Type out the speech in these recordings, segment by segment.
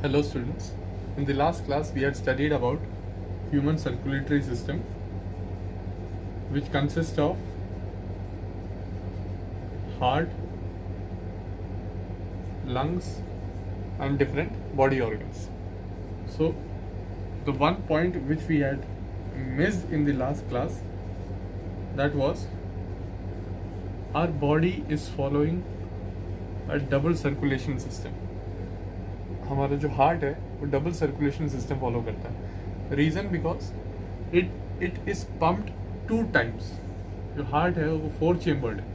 Hello students. In the last class we had studied about human circulatory system, which consists of heart, lungs and different body organs. So the one point which we had missed in the last class, that was our body is following a double circulation system. हमारा जो heart है वो double circulation system follow करता है. Reason because it is pumped 2 times. जो heart है वो 4 chambered है.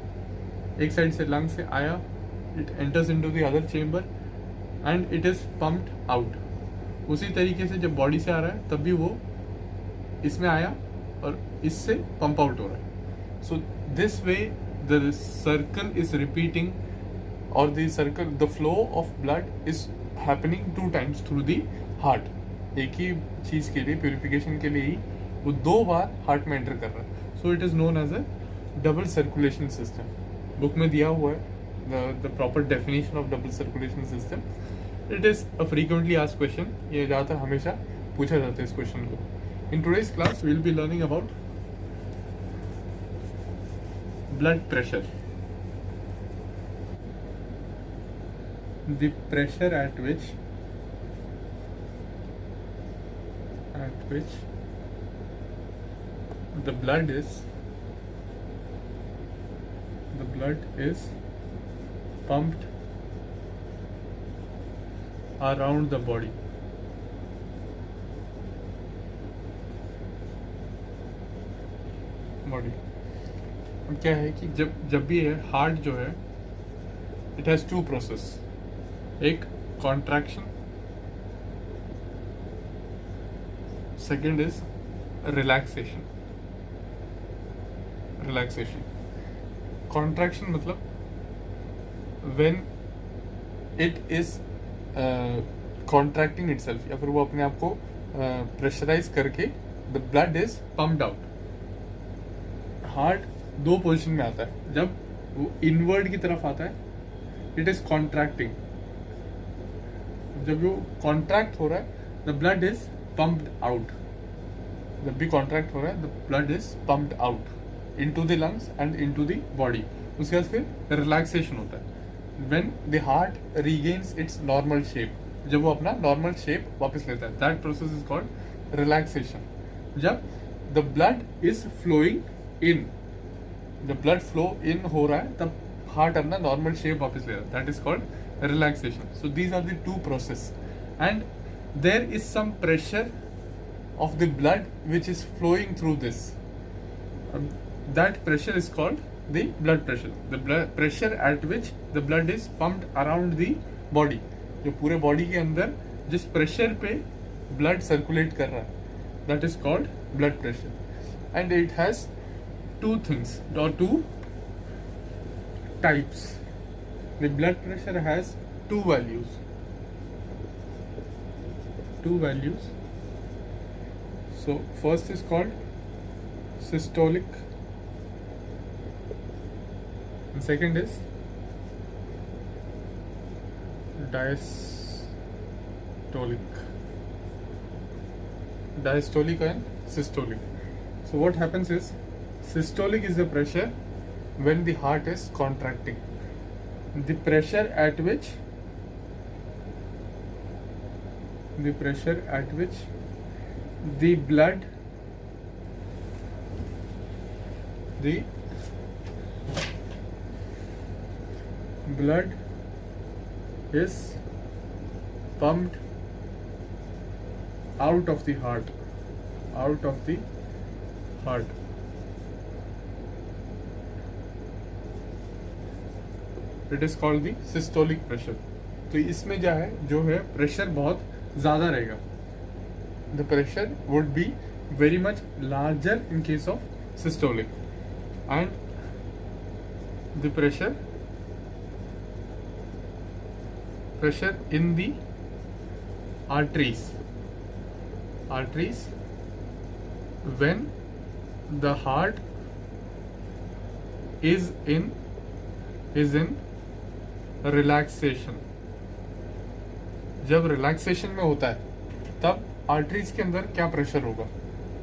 एक साइड से लंग से आया, it enters into the other chamber and it is pumped out. उसी तरीके से जब बॉडी से आ रहा है तब भी वो इसमें आया और इससे पंप आउट हो रहा है. So this way the circle is repeating और the flow of blood is happening 2 times through the heart. एक ही चीज़ के लिए, प्योरिफिकेशन के लिए ही वो 2 बार हार्ट में एंटर कर रहा है. So it is known as a double circulation system. Book में दिया हुआ है the proper definition of double circulation system. It is a frequently asked question. ये ज़्यादातर हमेशा पूछा जाता है इस क्वेश्चन को. In today's class we will be learning about blood pressure. The pressure at which the blood is pumped around the body. अब क्या है कि जब भी है हार्ट जो है, इट हैज़ 2 प्रोसेस. एक contraction, second is relaxation. Contraction मतलब when it is contracting itself, या फिर वो अपने आप को प्रेशराइज करके the blood is pumped out. Heart 2 position में आता है. जब वो इनवर्ड की तरफ आता है, इट इज कॉन्ट्रैक्टिंग. जब वो कॉन्ट्रैक्ट हो रहा है, the blood is pumped out. जब भी कॉन्ट्रैक्ट हो रहा है, the blood is pumped out into the lungs and into the body. उसके बाद फिर रिलैक्सेशन होता है when the heart regains its normal shape. जब वो अपना नॉर्मल शेप वापस लेता है, that process is called relaxation. जब the blood is flowing in, जब ब्लड फ्लो इन हो रहा है, तब हार्ट अपना नॉर्मल शेप वापस ले रहा है. That is called relaxation. So these are the 2 process, and there is some pressure of the blood which is flowing through this. That pressure is called the blood pressure. The blood pressure at which the blood is pumped around the body. जो पूरे body के अंदर जिस pressure पे blood circulate कर रहा है, that is called blood pressure. And it has 2 things or 2 types. The blood pressure has 2 values. So first is called systolic and second is diastolic and systolic. So what happens is, systolic is the pressure when the heart is contracting. The pressure at which the blood is pumped out of the heart. It is called the systolic pressure. तो इसमें क्या है, जो है pressure बहुत ज़्यादा रहेगा. The pressure would be very much larger in case of systolic, and the pressure in the arteries when the heart is in relaxation. जब रिलैक्सेशन में होता है तब आर्टरीज के अंदर क्या प्रेशर होगा,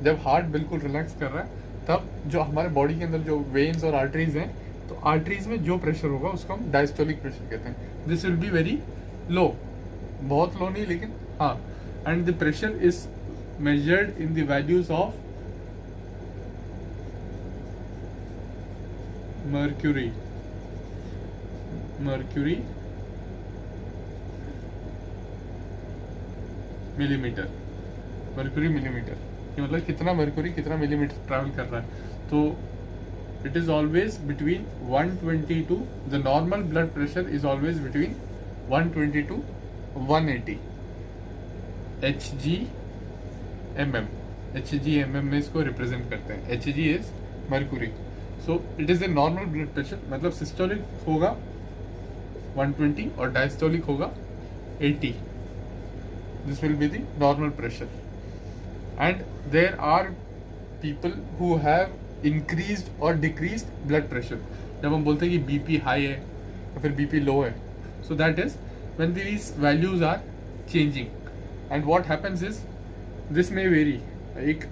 जब हार्ट बिल्कुल रिलैक्स कर रहा है तब जो हमारे बॉडी के अंदर जो वेन्स और आर्टरीज हैं, तो आर्टरीज में जो प्रेशर होगा उसको हम डायस्टोलिक प्रेशर कहते हैं. This will be very low, बहुत लो नहीं लेकिन हाँ. And the pressure is measured in the values of mercury millimetre. Mercury millimetre मतलब कितना मर्क्यूरी कितना मिलीमीटर ट्रैवल कर रहा है. तो it is always between 120 to the normal blood pressure is always between 120 to 180 Hg/mm. Hg/mm में इसको represent करते हैं. Hg is mercury. So it is a normal blood pressure, मतलब सिस्टोलिक होगा 120 और डायस्टोलिक होगा 80. This will be the normal pressure. And there are people who have increased और decreased blood pressure. जब हम बोलते हैं कि बीपी हाई है या फिर बीपी लो है, so that is when these values are changing. And what happens is this may vary. एक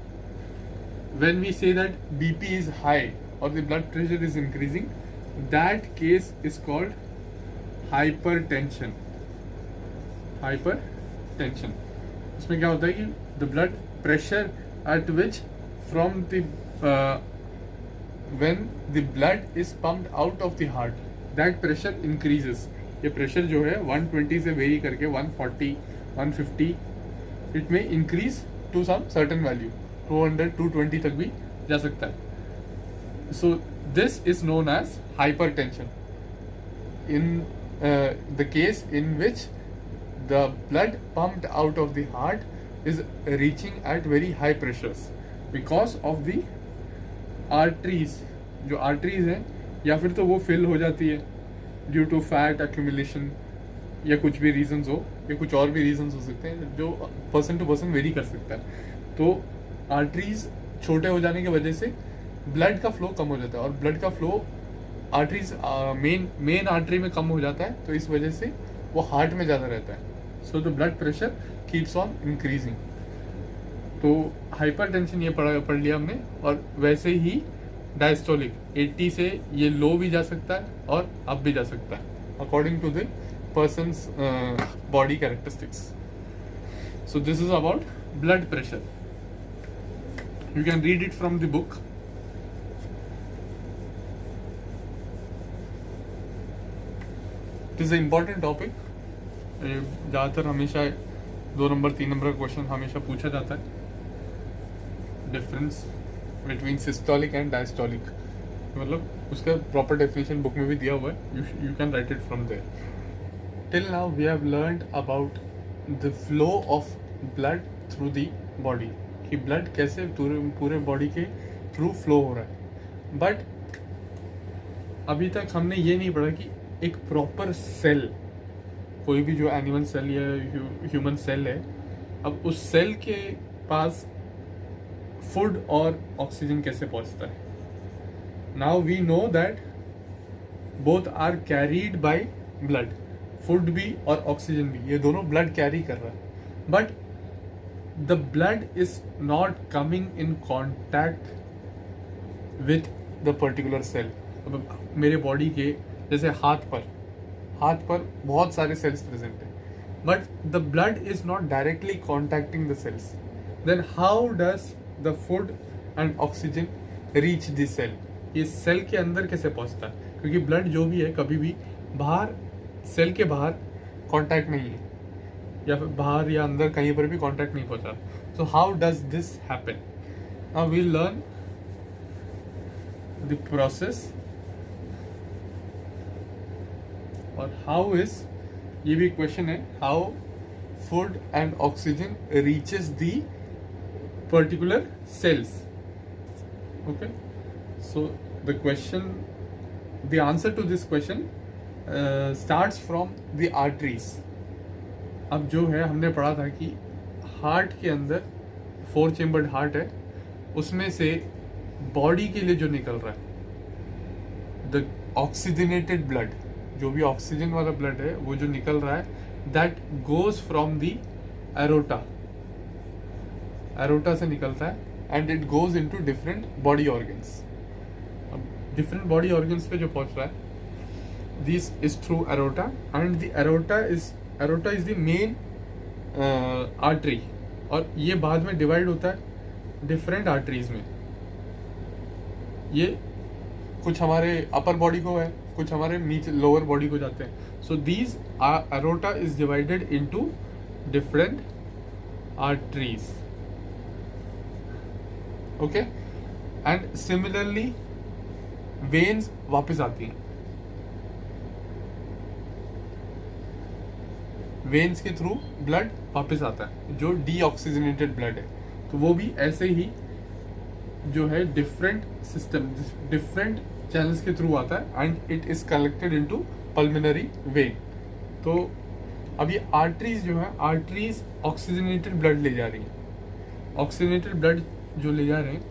when we say that BP is high or the blood pressure is increasing, that case is called hypertension. Hypertension. इसमें क्या होता है कि the blood pressure at which from the when the blood is pumped out of the heart, that pressure increases. ये pressure जो है 120 से vary करके 140, 150, it may increase to some certain value. 200, 220 तक भी जा सकता है. So this is known as hypertension in the case in which the blood pumped out of the heart is reaching at very high pressures because of the arteries. जो arteries हैं या फिर तो वो फिल हो जाती है ड्यू टू फैट एक्यूमुलेशन या कुछ भी रीजंस हो, या कुछ और भी रीजंस हो सकते हैं जो पर्सन टू पर्सन वेरी कर सकता है. तो आर्टरीज छोटे हो जाने की वजह से ब्लड का फ्लो कम हो जाता है, और ब्लड का फ्लो आर्टरीज मेन आर्टरी में कम हो जाता है, तो इस वजह से वो हार्ट में ज़्यादा रहता है. So the blood pressure keeps on increasing. तो हाइपरटेंशन ये पढ़ लिया हमने. और वैसे ही डायस्टोलिक 80 से ये लो भी जा सकता है और अप भी जा सकता है according to the person's body characteristics. So this is about blood pressure. You can read it from the book. It is an important topic. ज़्यादातर हमेशा 2 नंबर 3 नंबर का क्वेश्चन हमेशा पूछा जाता है. Difference between systolic and diastolic, मतलब उसका proper definition book में भी दिया हुआ है. You can write it from there. Till now we have learned about the flow of blood through the body, कि ब्लड कैसे पूरे बॉडी के थ्रू फ्लो हो रहा है. बट अभी तक हमने ये नहीं पढ़ा कि एक प्रॉपर सेल, कोई भी जो एनिमल सेल या ह्यूमन सेल है, अब उस सेल के पास फूड और ऑक्सीजन कैसे पहुंचता है. Now we know that both are carried by blood. Food भी और ऑक्सीजन भी, ये दोनों ब्लड कैरी कर रहा है. But the blood is not coming in contact with the particular cell. अब मेरे बॉडी के जैसे हाथ पर बहुत सारे सेल्स प्रेजेंट हैं, but the blood is not directly contacting the cells. Then how does the food and oxygen reach the cell? ये सेल के अंदर कैसे पहुंचता है? क्योंकि ब्लड जो भी है कभी भी बाहर, सेल के बाहर कॉन्टैक्ट नहीं है, या फिर बाहर या अंदर कहीं पर भी कांटेक्ट नहीं पहुंचा. So how does this happen? Now we learn the process. और हाउ इज, ये भी क्वेश्चन है, how food and oxygen reaches the particular cells. Okay, so the question, the answer to this question starts from the arteries. अब जो है हमने पढ़ा था कि हार्ट के अंदर 4 चेम्बर्ड हार्ट है, उसमें से बॉडी के लिए जो निकल रहा है द ऑक्सीजनेटेड ब्लड, जो भी ऑक्सीजन वाला ब्लड है वो जो निकल रहा है, that goes from the aorta, aorta से निकलता है and it goes into different body organs. अब डिफरेंट बॉडी ऑर्गन्स पे जो पहुंच रहा है, this is through aorta and the aorta is the main artery, और ये बाद में डिवाइड होता है डिफरेंट आर्टरीज में। ये कुछ हमारे अपर बॉडी को है, कुछ हमारे नीचे लोअर बॉडी को जाते हैं। So these aorta is divided into different arteries, okay. And similarly veins वापस आती हैं, वेन्स के थ्रू ब्लड वापस आता है जो डीऑक्सीजनेटेड ब्लड है। तो वो भी ऐसे ही जो है डिफरेंट सिस्टम, डिफरेंट चैनल्स के थ्रू आता है and it is collected into pulmonary vein. तो अब ये आर्टरीज जो है, आर्टरीज ऑक्सीजनेटेड ब्लड ले जा रही है, ऑक्सीजनेटेड ब्लड जो ले जा रहे हैं,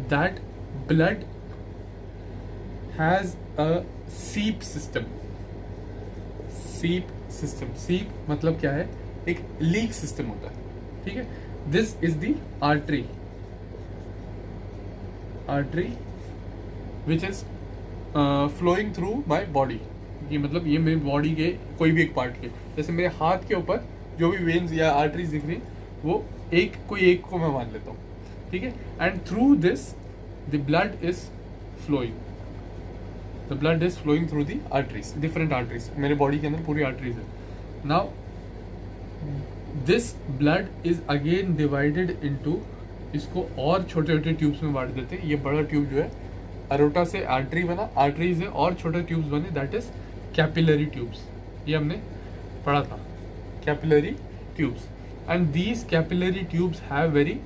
दैट ब्लड हैज अ सीप सिस्टम। सीप सिस्टम, सीप मतलब क्या है, एक लीक सिस्टम होता है, ठीक है। This is the artery, artery which is flowing through my body. ये मतलब ये मेरी बॉडी के कोई भी एक पार्ट के, जैसे मेरे हाथ के ऊपर जो भी वेन्स या आर्टरीज दिख रही हैं वो कोई एक को मैं मान लेता हूँ, ठीक है। And through this the blood is flowing, the blood is flowing through the arteries, different arteries. मेरे बॉडी के अंदर पूरी आर्टरीज है। Now this blood is again divided into, इसको और छोटे छोटे ट्यूब्स में बांट देते हैं। ये बड़ा ट्यूब जो है, एरोटा से आर्टरी बना, आर्टरीज है और छोटे ट्यूब्स बने, दैट इज कैपिलरी ट्यूब्स। ये हमने पढ़ा था, capillary tubes. And these capillary tubes have very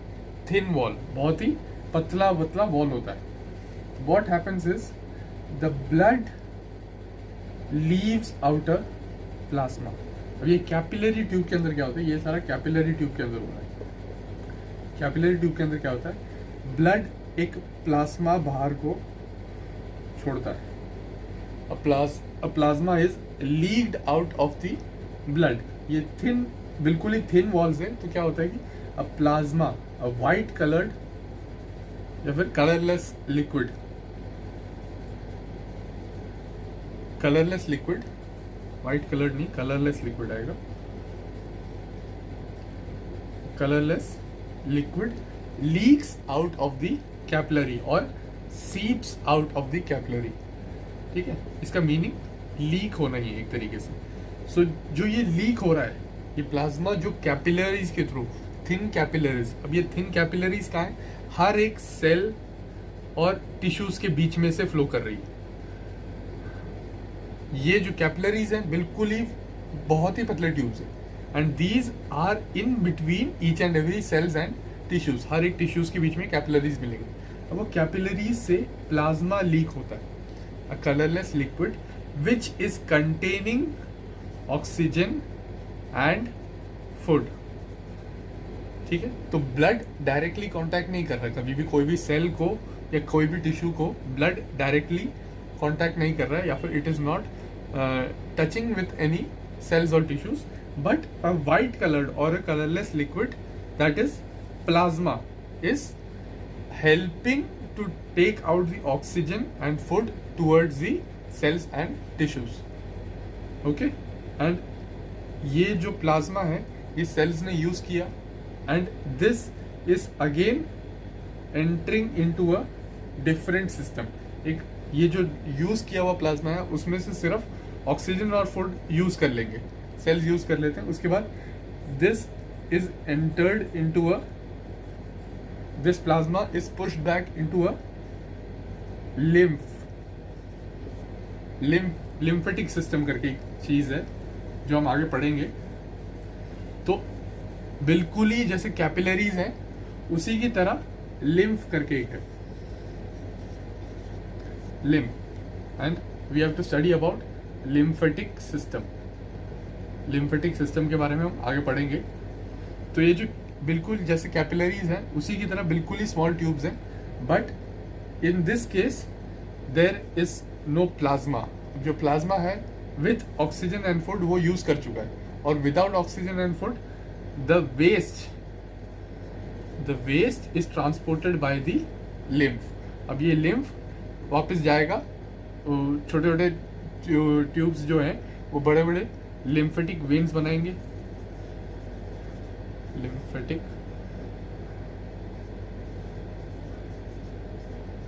thin wall, बहुत ही पतला पतला वॉल होता है। What happens is the blood leaves out a plasma. अब ये कैपिलरी ट्यूब के अंदर क्या होता है, ये सारा कैपिलरी ट्यूब के अंदर हो रहा है। कैपिलरी ट्यूब के अंदर क्या होता है, ब्लड एक प्लाज्मा बाहर को छोड़ता है। A plasma is leaked out of the blood. ये थिन, बिल्कुल ही थिन वॉल्स है, तो क्या होता है कि a plasma, a white coloured या फिर colourless liquid, colourless liquid, white coloured नहीं, कलरलेस लिक्विड आएगा, colourless liquid leaks out of the capillary और सीप्स आउट ऑफ द कैपिलरी, ठीक है। इसका मीनिंग लीक होना ही है एक तरीके से। सो जो ये लीक हो रहा है, ये प्लाज्मा जो कैपिलरीज के थ्रू, थिन कैपिलरीज, अब ये थिन कैपिलरीज कहाँ है, हर एक सेल और टिश्यूज के बीच में से फ्लो कर रही है। ये जो कैपिलरीज हैं बिल्कुल ही बहुत ही पतले ट्यूब्स हैं, and these are in between each and every cells and tissues. हर एक टिश्यूज के बीच में कैपिलरीज मिलेंगे। अब वो कैपिलरीज से प्लाज्मा लीक होता है, a colourless liquid which is containing oxygen and food, ठीक है। तो ब्लड डायरेक्टली कांटेक्ट नहीं कर रहा, कभी भी कोई भी सेल को या कोई भी टिश्यू को ब्लड डायरेक्टली कांटेक्ट नहीं कर रहा है, या फिर it is not touching with any cells or tissues, but a white colored or a colorless liquid, that is plasma, is helping to take out the oxygen and food towards the cells and tissues, okay। and ये जो plasma है ये sales ने use किया, and this is again entering into a different system। एक ये जो use किया हुआ प्लाज्मा है उसमें से सिर्फ ऑक्सीजन और फूड यूज कर लेंगे, सेल्स यूज कर लेते हैं। उसके बाद this is entered into a, this plasma is pushed back into a lymphatic system करके एक चीज है जो हम आगे पढ़ेंगे। तो बिल्कुल ही जैसे कैपिलरीज हैं उसी की तरह लिम्फ करके एक है, lymph, and we have to study about lymphatic system. Lymphatic system के बारे में हम आगे पढ़ेंगे। तो ये जो बिल्कुल जैसे कैपिलरीज हैं उसी की तरह बिल्कुल ही स्मॉल ट्यूब्स हैं, but in this case there is no plasma. जो प्लाज्मा है विथ ऑक्सीजन एंड फूड वो यूज कर चुका है, और without oxygen and food the waste is transported by the lymph. अब ये लिम्फ वापस जाएगा, छोटे छोटे ट्यूब्स जो हैं वो बड़े बड़े लिम्फेटिक वेन्स बनाएंगे,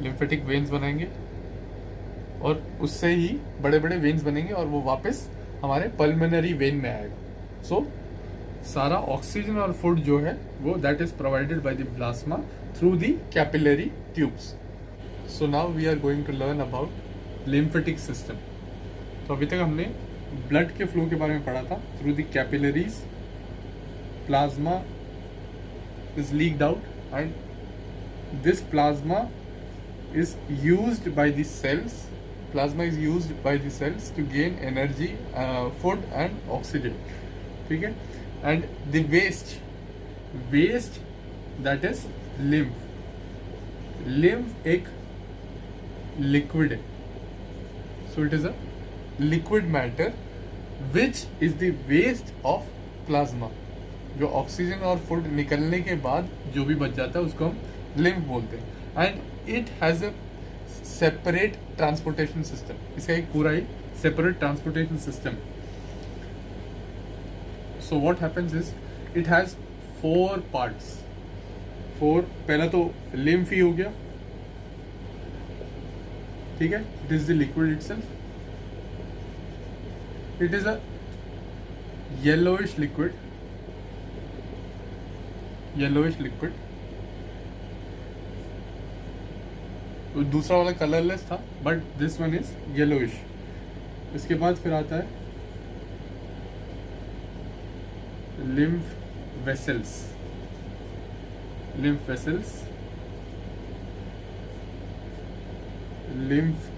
लिम्फेटिक वेन्स बनाएंगे और उससे ही बड़े बड़े वेन्स बनेंगे और वो वापस हमारे पल्मोनरी वेन में आएगा। सो सारा ऑक्सीजन और फूड जो है वो that is provided by the plasma through the capillary tubes. So now we are going to learn about lymphatic system. तो अभी तक हमने ब्लड के फ्लो के बारे में पढ़ा था। Through the capillaries plasma is leaked out and this plasma is used by the cells. Plasma is used by the cells to gain energy, food and oxygen. ठीक है? And the waste that is lymph एक liquid है. So it is a liquid matter which is the waste of plasma. जो oxygen और food निकलने के बाद जो भी बच जाता है उसको हम लिम्फ बोलते हैं। And it has a separate transportation system. इसका एक पूरा ही separate transportation system. So what happens is it has 4 parts. पहला तो लिम्फ ही हो गया, ठीक है। It is the liquid itself. It is a yellowish liquid, तो दूसरा वाला कलरलेस था but this one is yellowish. इसके बाद फिर आता है लिम्फ वेसल्स, लिम्फ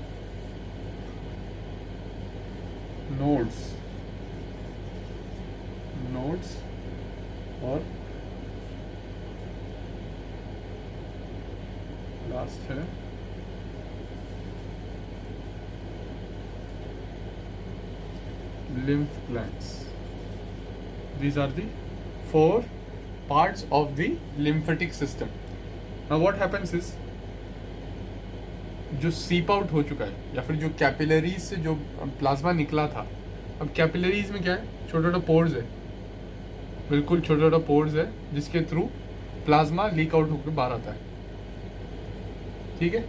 नोड्स और लास्ट है lymph glands. These are the 4 parts of the lymphatic system. Now what happens is जो सीप आउट हो चुका है या फिर जो कैपिलरीज से जो प्लाज्मा निकला था, अब कैपिलरीज में क्या है, छोटा छोटा पोर्स है, बिल्कुल छोटा छोटा पोर्स है जिसके थ्रू प्लाज्मा लीक आउट होकर बाहर आता है, ठीक है।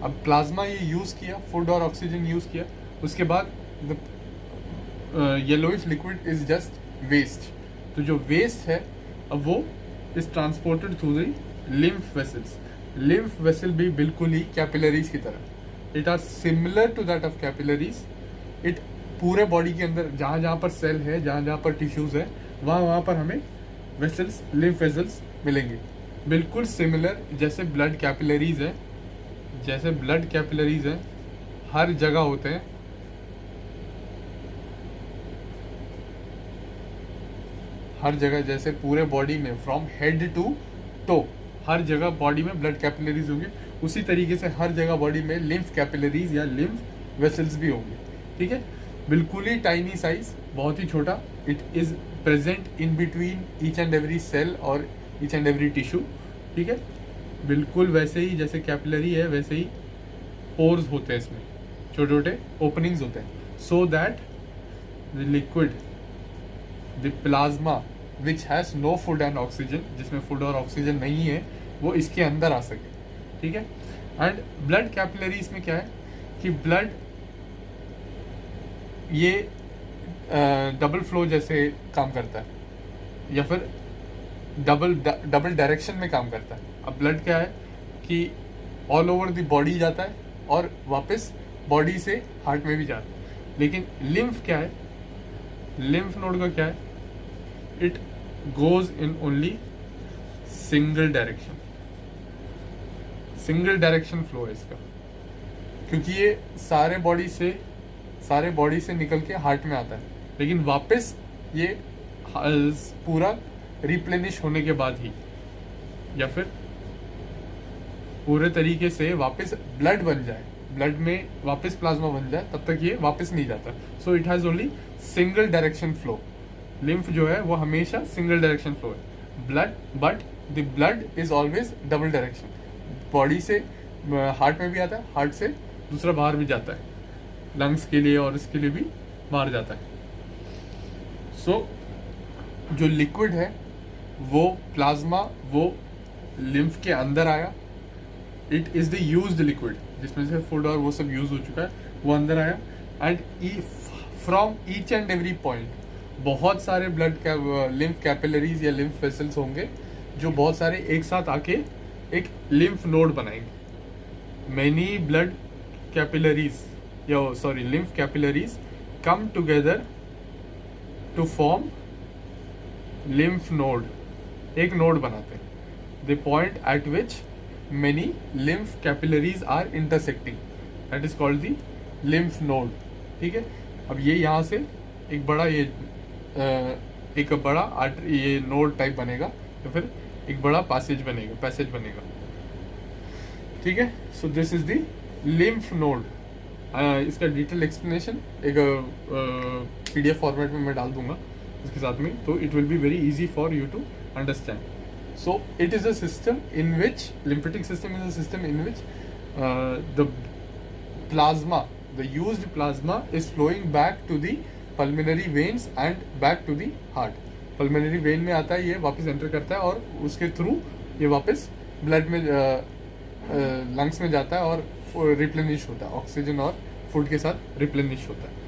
अब प्लाज्मा ये यूज़ किया, फूड और ऑक्सीजन यूज़ किया, उसके बाद yellowish liquid is just waste. तो जो वेस्ट है अब वो is transported through the lymph vessels. Lymph vessel भी बिल्कुल ही कैपिलरीज की तरह, it are similar to that of capillaries. It पूरे बॉडी के अंदर जहाँ जहाँ पर सेल है, जहाँ जहाँ पर टिश्यूज है, वहाँ पर हमें वेसल्स, लिम्फ वेसल्स मिलेंगे, बिल्कुल सिमिलर जैसे ब्लड कैपिलरीज है। जैसे ब्लड कैपिलरीज है हर जगह होते हैं, हर जगह, जैसे पूरे बॉडी में फ्रॉम हेड टू टो हर जगह बॉडी में ब्लड कैपिलरीज होंगे, उसी तरीके से हर जगह बॉडी में लिम्फ कैपिलरीज या लिम्फ वेसल्स भी होंगे, ठीक है। बिल्कुल ही टाइनी साइज, बहुत ही छोटा। It is present in between each and every cell और ईच एंड एवरी टिश्यू, ठीक है। बिल्कुल वैसे ही जैसे कैपिलरी है वैसे ही पोर्स होते हैं, इसमें छोटे छोटे ओपनिंग्स होते हैं, so that the liquid, the plasma which has no food and oxygen, जिसमें फूड और ऑक्सीजन नहीं है, वो इसके अंदर आ सके, ठीक है। एंड ब्लड कैपिलरीज में क्या है कि ब्लड ये डबल फ्लो जैसे काम करता है या फिर डबल डायरेक्शन में काम करता है। अब ब्लड क्या है कि ऑल ओवर द बॉडी जाता है और वापस बॉडी से हार्ट में भी जाता है, लेकिन लिम्फ क्या है, लिम्फ नोड का क्या है, it goes in only single direction, single direction flow है इसका, क्योंकि ये सारे बॉडी से निकल के हार्ट में आता है, लेकिन वापस ये पूरा रिप्लेनिश होने के बाद ही या फिर पूरे तरीके से वापस ब्लड बन जाए, ब्लड में वापस प्लाज्मा बन जाए, तब तक ये वापस नहीं जाता। So it has only single direction flow, lymph जो है वो हमेशा सिंगल डायरेक्शन फ्लो है, but the blood is always double direction. Body से हार्ट में भी आता है, हार्ट से दूसरा बाहर भी जाता है, लंग्स के लिए और इसके लिए भी बाहर जाता है। सो जो लिक्विड है वो प्लाज्मा, वो लिम्फ के अंदर आया, it is the used liquid, जिसमें से फूड और वो सब यूज हो चुका है, वो अंदर आया। And from each and every point बहुत सारे ब्लड लिम्फ कैपिलरीज या लिम्फ वेसल्स होंगे जो बहुत सारे एक साथ आके एक लिम्फ नोड बनाएंगे। मैनी ब्लड कैपिलरीज या sorry lymph capillaries come together to form lymph node, एक नोड बनाते हैं, the point at which many lymph capillaries are intersecting, that is called the lymph node। ठीक है, अब ये यहाँ से एक बड़ा एक बड़ा ये नोड टाइप बनेगा, तो फिर एक बड़ा पैसेज बनेगा। ठीक है, so this is the lymph node. इसका डिटेल एक्सप्लेनेशन एक PDF फॉर्मेट में मैं डाल दूंगा इसके साथ में, तो it will be very easy for you to understand. So it is a system in which lymphatic system is a system in which the plasma, the used plasma is flowing back to the pulmonary veins and back to the heart। pulmonary vein में आता है, ये वापस enter करता है और उसके through ये वापस ब्लड में लंग्स में जाता है और रिप्लेनिश होता है, ऑक्सीजन और फूड के साथ रिप्लेनिश होता है।